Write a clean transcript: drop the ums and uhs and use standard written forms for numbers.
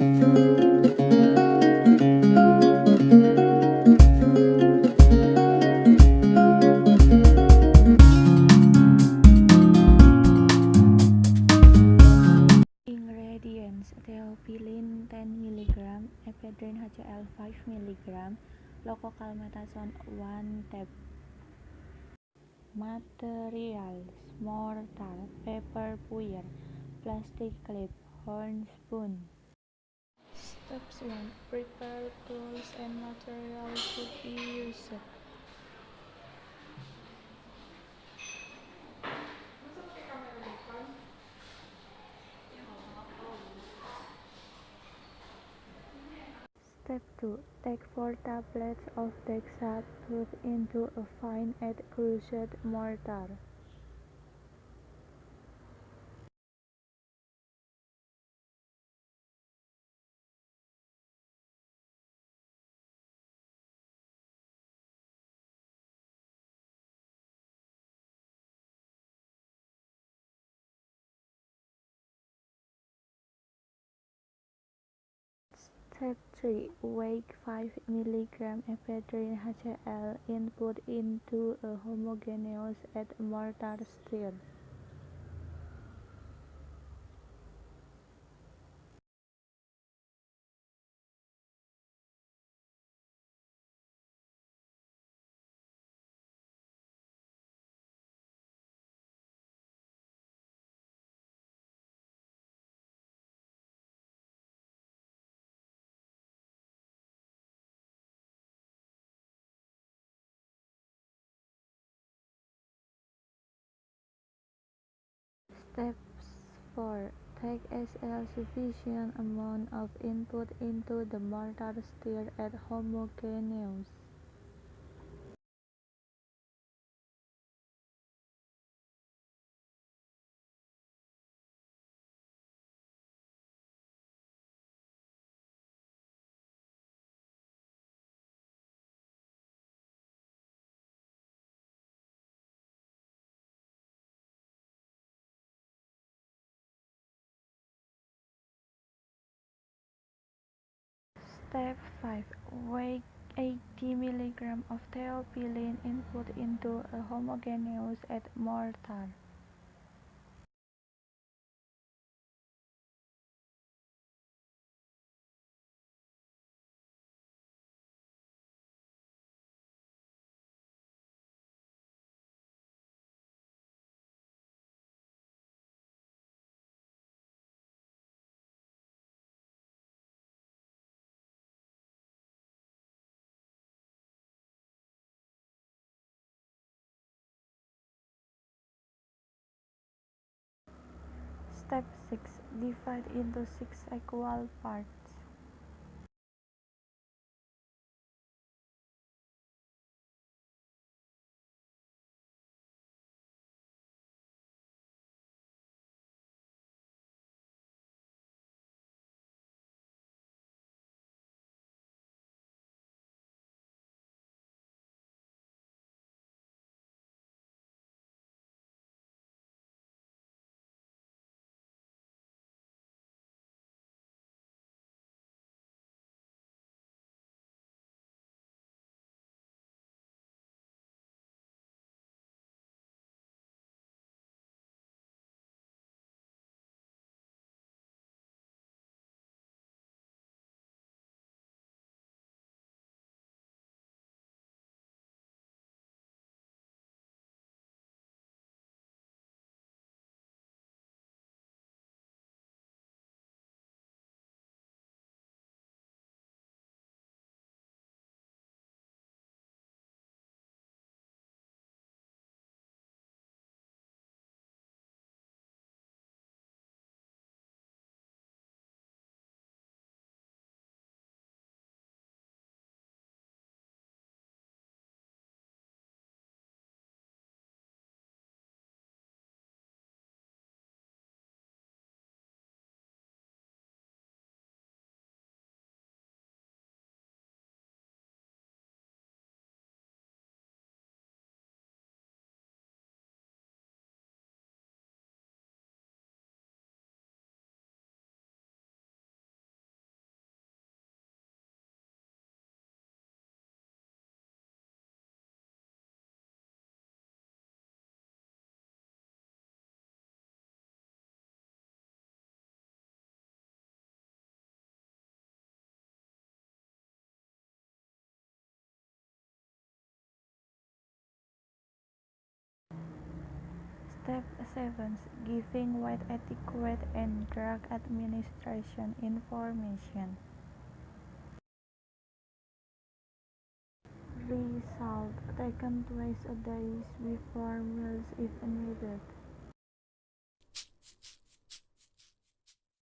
Ingredients: theophylline 10 mg, ephedrine HCl 5 mg, lococalmethason 1 tab. Materials: mortar, paper puyer, plastic clip, horn spoon. Steps 1. Prepare tools and materials to be used. Step 2. Take 4 tablets of Dexa, put into a fine and crushed mortar. Step 3. Weigh 5 mg ephedrine HCl in, put into a homogeneous and mortar stir. Step 4. Take a sufficient amount of input into the mortar, stir and homogeneous. Step 5. Weigh 80 mg of theophylline in, put into a homogeneous and mortar. Step 6. Divide into 6 equal parts. Step 7. Giving weight etiquette and drug administration information. Result: taken twice a day before meals if needed.